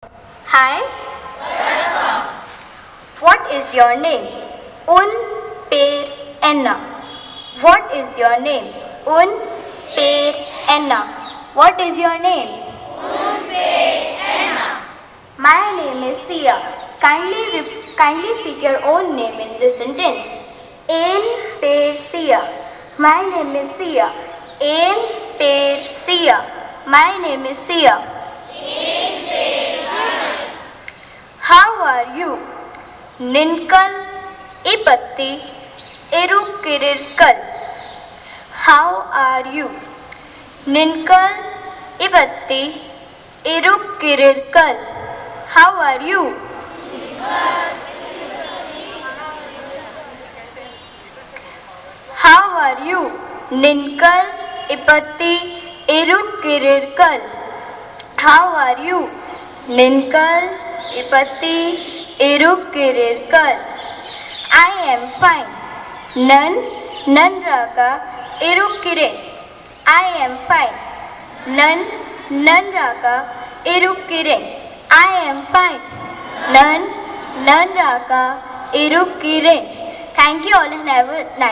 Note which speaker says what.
Speaker 1: Hi. What is your name? Un per enna. What is your name? Un per enna. What is your name?
Speaker 2: Un per enna.
Speaker 1: My name is Sia. Kindly speak your own name in this sentence. En per Sia. My name is Sia. En per Sia. My name is Sia.
Speaker 2: En per Sia.
Speaker 1: How are you? Ninkal ipatti irukirirkal. How are you? Ninkal ipatti irukirirkal. How are you? How are you? Ninkal ipatti irukirirkal. How are you? Ninkal ipatti irukirirkal. I am fine. Nanraga irukiren. I am fine. Nanraga irukiren. I am fine. Nanraga irukiren. Thank you all and have a nice